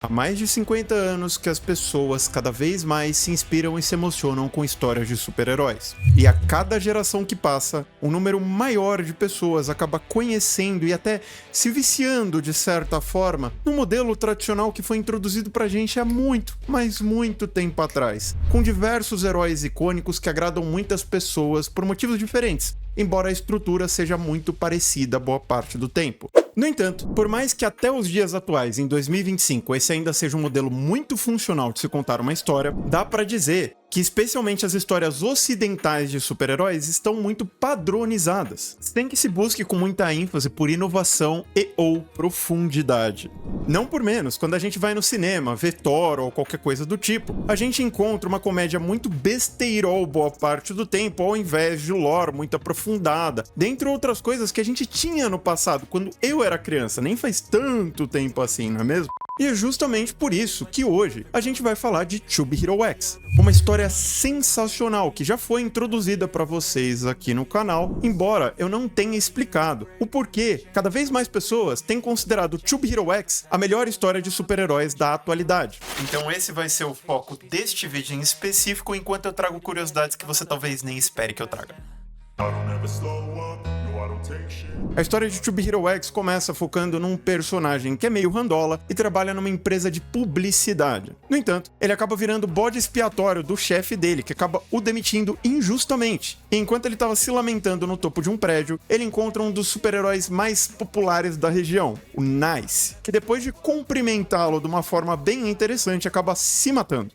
Há mais de 50 anos que as pessoas cada vez mais se inspiram e se emocionam com histórias de super-heróis. E a cada geração que passa, um número maior de pessoas acaba conhecendo e até se viciando, de certa forma, no modelo tradicional que foi introduzido pra gente há muito, mas muito tempo atrás, com diversos heróis icônicos que agradam muitas pessoas por motivos diferentes, embora a estrutura seja muito parecida boa parte do tempo. No entanto, por mais que até os dias atuais, em 2025, esse ainda seja um modelo muito funcional de se contar uma história, dá pra dizer que especialmente as histórias ocidentais de super-heróis estão muito padronizadas, sem que se busque com muita ênfase por inovação e ou profundidade. Não por menos, quando a gente vai no cinema, vê Thor ou qualquer coisa do tipo, a gente encontra uma comédia muito besteirol boa parte do tempo, ao invés de lore muito aprofundada, dentre outras coisas que a gente tinha no passado, quando eu era criança, nem faz tanto tempo assim, não é mesmo? E é justamente por isso que hoje a gente vai falar de Tube Hero X, uma história sensacional que já foi introduzida para vocês aqui no canal, embora eu não tenha explicado o porquê cada vez mais pessoas têm considerado Tube Hero X a melhor história de super-heróis da atualidade. Então esse vai ser o foco deste vídeo em específico, enquanto eu trago curiosidades que você talvez nem espere que eu traga. A história de Tube Hero X começa focando num personagem que é meio randola e trabalha numa empresa de publicidade. No entanto, ele acaba virando bode expiatório do chefe dele, que acaba o demitindo injustamente. E enquanto ele estava se lamentando no topo de um prédio, ele encontra um dos super-heróis mais populares da região, o Nice, que depois de cumprimentá-lo de uma forma bem interessante, acaba se matando.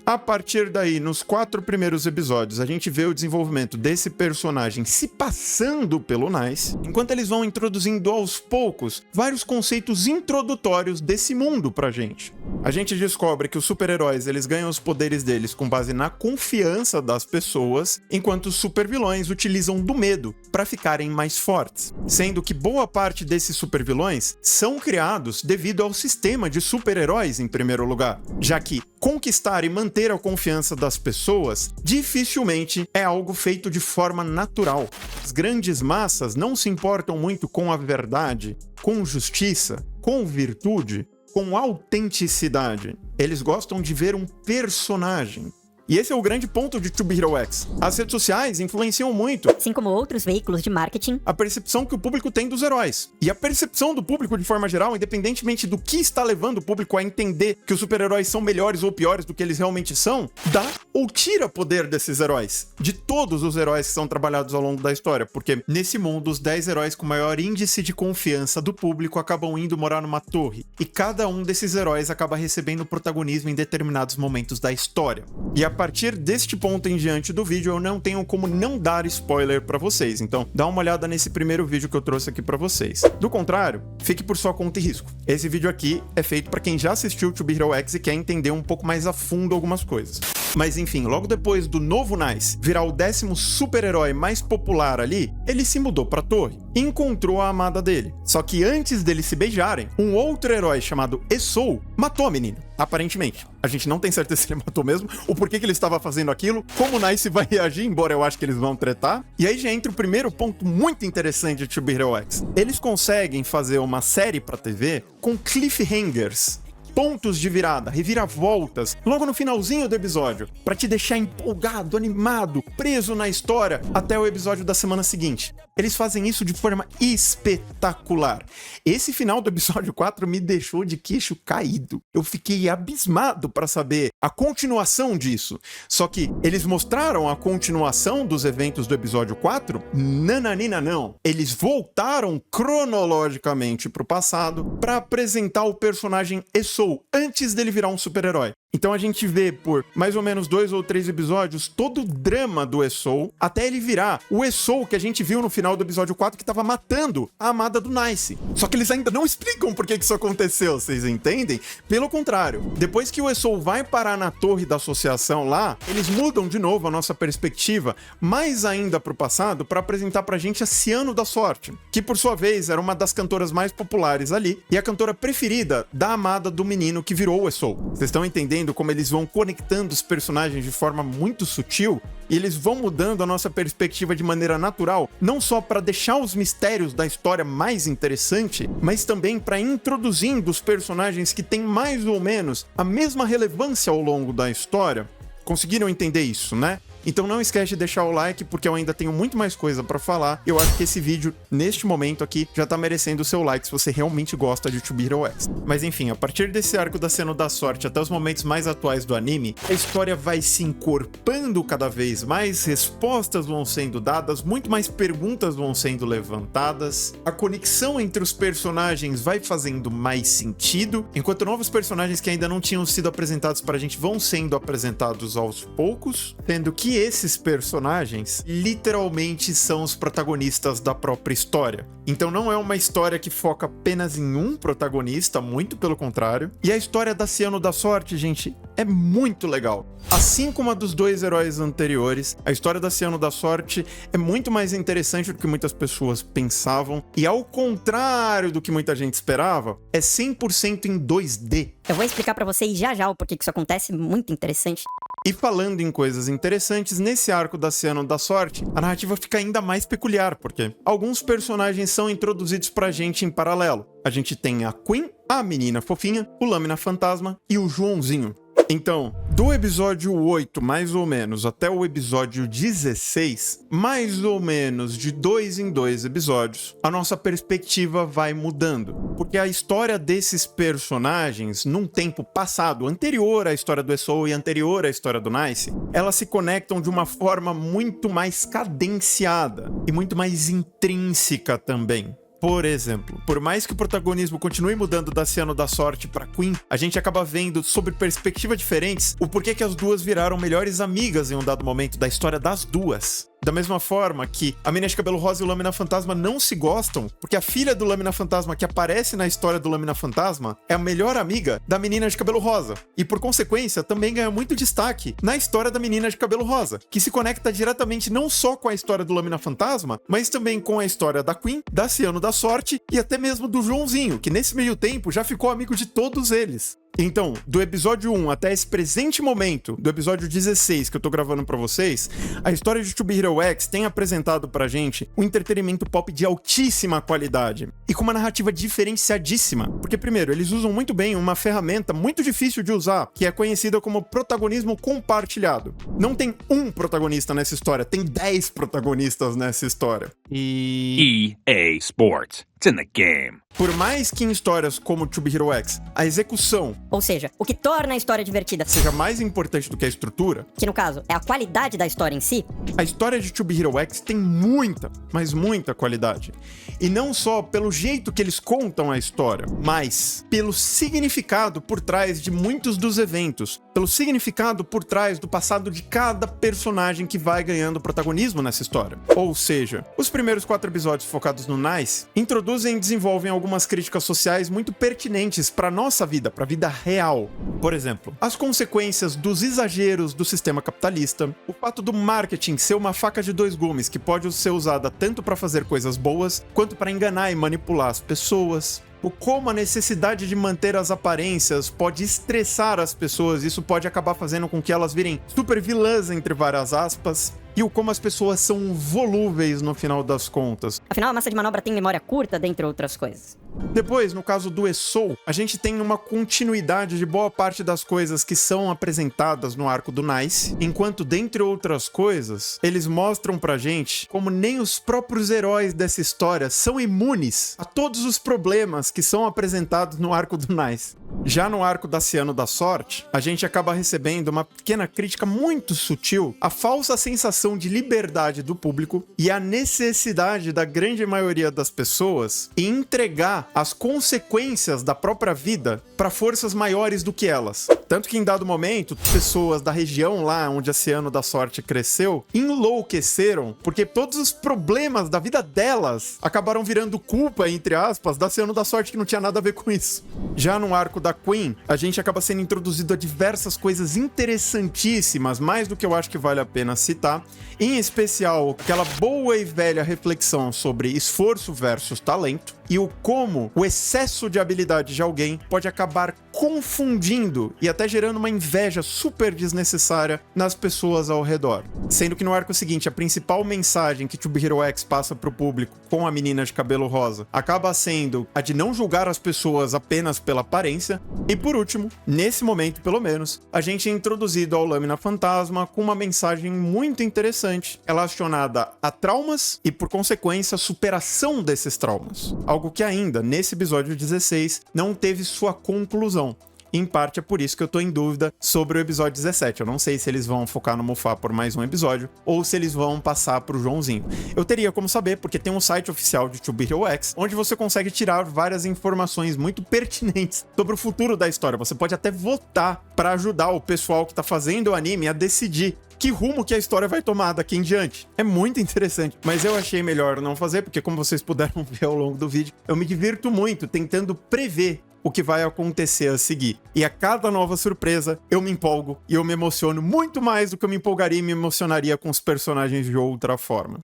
A partir daí, nos 4 primeiros episódios, a gente vê o desenvolvimento desse personagem se passando pelo Nice, enquanto eles vão introduzindo aos poucos vários conceitos introdutórios desse mundo pra gente. A gente descobre que os super-heróis eles ganham os poderes deles com base na confiança das pessoas, enquanto os super-vilões utilizam do medo para ficarem mais fortes. Sendo que boa parte desses super-vilões são criados devido ao sistema de super-heróis em primeiro lugar, já que conquistar e manter a confiança das pessoas dificilmente é algo feito de forma natural. As grandes massas não se importam muito com a verdade, com justiça, com virtude, com autenticidade. Eles gostam de ver um personagem. E esse é o grande ponto de Tube Hero X. As redes sociais influenciam muito, assim como outros veículos de marketing, a percepção que o público tem dos heróis. E a percepção do público, de forma geral, independentemente do que está levando o público a entender que os super-heróis são melhores ou piores do que eles realmente são, dá ou tira poder desses heróis. De todos os heróis que são trabalhados ao longo da história. Porque nesse mundo, os 10 heróis com maior índice de confiança do público acabam indo morar numa torre. E cada um desses heróis acaba recebendo protagonismo em determinados momentos da história. E a partir deste ponto em diante do vídeo, eu não tenho como não dar spoiler pra vocês, então dá uma olhada nesse primeiro vídeo que eu trouxe aqui pra vocês. Do contrário, fique por sua conta e risco. Esse vídeo aqui é feito pra quem já assistiu Tube Hero X e quer entender um pouco mais a fundo algumas coisas. Mas enfim, logo depois do novo Nice virar o 10º super-herói mais popular ali, ele se mudou pra torre e encontrou a amada dele. Só que antes deles se beijarem, um outro herói chamado Esou matou a menina, aparentemente. A gente não tem certeza se ele matou mesmo, o porquê que ele estava fazendo aquilo, como o Nice vai reagir, embora eu acho que eles vão tretar. E aí já entra o primeiro ponto muito interessante de Tube Hero X. Eles conseguem fazer uma série pra TV com cliffhangers, pontos de virada, reviravoltas, logo no finalzinho do episódio, pra te deixar empolgado, animado, preso na história até o episódio da semana seguinte. Eles fazem isso de forma espetacular. Esse final do episódio 4 me deixou de queixo caído. Eu fiquei abismado pra saber a continuação disso. Só que eles mostraram a continuação dos eventos do episódio 4? Nananina não. Eles voltaram cronologicamente pro passado pra apresentar o personagem Esou antes dele virar um super-herói. Então a gente vê por mais ou menos 2 ou 3 episódios todo o drama do Esou até ele virar o Esou que a gente viu no final do episódio 4 que tava matando a amada do Nice. Só que eles ainda não explicam por que isso aconteceu, vocês entendem? Pelo contrário, depois que o Esou vai parar na torre da associação lá, eles mudam de novo a nossa perspectiva, mais ainda pro passado, para apresentar pra gente a Ciano da Sorte, que por sua vez era uma das cantoras mais populares ali e a cantora preferida da amada do menino que virou o Esou. Vocês estão entendendo percebendo como eles vão conectando os personagens de forma muito sutil, e eles vão mudando a nossa perspectiva de maneira natural, não só para deixar os mistérios da história mais interessante, mas também para introduzindo os personagens que têm mais ou menos a mesma relevância ao longo da história. Conseguiram entender isso, né? Então não esquece de deixar o like, porque eu ainda tenho muito mais coisa pra falar. Eu acho que esse vídeo, neste momento aqui, já tá merecendo o seu like se você realmente gosta de To Be Hero X. Mas enfim, a partir desse arco da Cena da Sorte até os momentos mais atuais do anime, a história vai se encorpando cada vez mais, respostas vão sendo dadas, muito mais perguntas vão sendo levantadas, a conexão entre os personagens vai fazendo mais sentido, enquanto novos personagens que ainda não tinham sido apresentados pra gente vão sendo apresentados aos poucos, sendo que esses personagens literalmente são os protagonistas da própria história. Então não é uma história que foca apenas em um protagonista, muito pelo contrário. E a história da Ciano da Sorte, gente, é muito legal. Assim como a dos dois heróis anteriores, a história da Ciano da Sorte é muito mais interessante do que muitas pessoas pensavam. E ao contrário do que muita gente esperava, é 100% em 2D. Eu vou explicar pra vocês já já o porquê que isso acontece, muito interessante. E falando em coisas interessantes, nesse arco da Ciano da Sorte, a narrativa fica ainda mais peculiar, porque alguns personagens são introduzidos pra gente em paralelo. A gente tem a Queen, a menina fofinha, o Lâmina Fantasma e o Joãozinho. Então, do episódio 8, mais ou menos, até o episódio 16, mais ou menos de 2 em 2 episódios, a nossa perspectiva vai mudando. Porque a história desses personagens, num tempo passado, anterior à história do Esou e anterior à história do Nice, elas se conectam de uma forma muito mais cadenciada e muito mais intrínseca também. Por exemplo, por mais que o protagonismo continue mudando da Ciano da Sorte pra Queen, a gente acaba vendo, sob perspectivas diferentes, o porquê que as duas viraram melhores amigas em um dado momento da história das duas. Da mesma forma que a menina de cabelo rosa e o Lâmina Fantasma não se gostam, porque a filha do Lâmina Fantasma que aparece na história do Lâmina Fantasma é a melhor amiga da menina de cabelo rosa. E por consequência, também ganha muito destaque na história da menina de cabelo rosa, que se conecta diretamente não só com a história do Lâmina Fantasma, mas também com a história da Queen, da Ciano da Sorte e até mesmo do Joãozinho, que nesse meio tempo já ficou amigo de todos eles. Então, do episódio 1 até esse presente momento, do episódio 16 que eu tô gravando pra vocês, a história de To Be Hero X tem apresentado pra gente um entretenimento pop de altíssima qualidade e com uma narrativa diferenciadíssima. Porque, primeiro, eles usam muito bem uma ferramenta muito difícil de usar, que é conhecida como protagonismo compartilhado. Não tem um protagonista nessa história, tem 10 protagonistas nessa história. EA Sports. It's in the game. Por mais que em histórias como To Be Hero X, a execução, Ou seja, o que torna a história divertida, seja mais importante do que a estrutura, que no caso é a qualidade da história em si, a história de To Be Hero X tem muita, mas muita qualidade. E não só pelo jeito que eles contam a história, mas pelo significado por trás de muitos dos eventos, pelo significado por trás do passado de cada personagem que vai ganhando protagonismo nessa história. Ou seja, os primeiros 4 episódios focados no Nice introduzem e desenvolvem algumas críticas sociais muito pertinentes para nossa vida, para a vida real. Por exemplo, as consequências dos exageros do sistema capitalista, o fato do marketing ser uma faca de 2 gumes que pode ser usada tanto para fazer coisas boas quanto para enganar e manipular as pessoas. O como a necessidade de manter as aparências pode estressar as pessoas, isso pode acabar fazendo com que elas virem super vilãs, entre várias aspas, e o como as pessoas são volúveis no final das contas. afinal a massa de manobra tem memória curta, dentre outras coisas. Depois, no caso do Esou, a gente tem uma continuidade de boa parte das coisas que são apresentadas no arco do Nice, enquanto, dentre outras coisas, eles mostram pra gente como nem os próprios heróis dessa história são imunes a todos os problemas que são apresentados no arco do Nice. Já no arco da Ciano da Sorte, a gente acaba recebendo uma pequena crítica muito sutil à falsa sensação de liberdade do público e à necessidade da grande maioria das pessoas em entregar as consequências da própria vida para forças maiores do que elas. Tanto que em dado momento, pessoas da região lá onde a Ciano da Sorte cresceu enlouqueceram porque todos os problemas da vida delas acabaram virando culpa, entre aspas, da Ciano da Sorte, que não tinha nada a ver com isso. Já no arco da Queen, a gente acaba sendo introduzido a diversas coisas interessantíssimas, mais do que eu acho que vale a pena citar, em especial aquela boa e velha reflexão sobre esforço versus talento e o como o excesso de habilidade de alguém pode acabar confundindo e até gerando uma inveja super desnecessária nas pessoas ao redor. Sendo que no arco seguinte, a principal mensagem que To Be Hero X passa pro público com a menina de cabelo rosa acaba sendo a de não julgar as pessoas apenas pela aparência. E por último, nesse momento pelo menos, a gente é introduzido ao Lâmina Fantasma com uma mensagem muito interessante relacionada a traumas e, por consequência, superação desses traumas. Algo que ainda, nesse episódio 16, não teve sua conclusão. Em parte é por isso que eu tô em dúvida sobre o episódio 17. Eu não sei se eles vão focar no Mofá por mais um episódio ou se eles vão passar pro Joãozinho. Eu teria como saber, porque tem um site oficial de To Be Hero X, onde você consegue tirar várias informações muito pertinentes sobre o futuro da história. Você pode até votar para ajudar o pessoal que tá fazendo o anime a decidir que rumo que a história vai tomar daqui em diante. É muito interessante, mas eu achei melhor não fazer, porque como vocês puderam ver ao longo do vídeo, eu me divirto muito tentando prever o que vai acontecer a seguir. E a cada nova surpresa, eu me empolgo e eu me emociono muito mais do que eu me empolgaria e me emocionaria com os personagens de outra forma.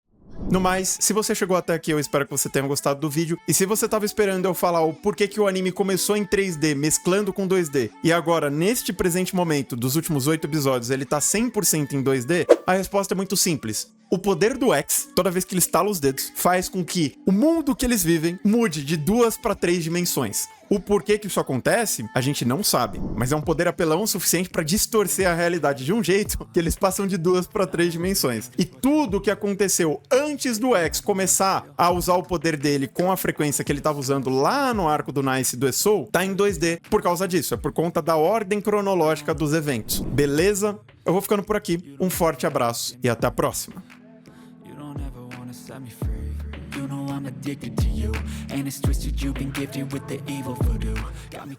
No mais, se você chegou até aqui, eu espero que você tenha gostado do vídeo. E se você estava esperando eu falar o porquê que o anime começou em 3D, mesclando com 2D, e agora, neste presente momento, dos últimos 8 episódios, ele tá 100% em 2D, a resposta é muito simples. O poder do X, toda vez que ele estala os dedos, faz com que o mundo que eles vivem mude de 2 para 3 dimensões. O porquê que isso acontece, a gente não sabe, mas é um poder apelão o suficiente para distorcer a realidade de um jeito que eles passam de 2 para 3 dimensões. E tudo o que aconteceu antes do X começar a usar o poder dele com a frequência que ele estava usando lá no arco do Nice e do Esou, tá em 2D por causa disso, é por conta da ordem cronológica dos eventos. Beleza? Eu vou ficando por aqui, um forte abraço e até a próxima. I'm addicted to you, and it's twisted. You've been gifted with the evil voodoo. Got me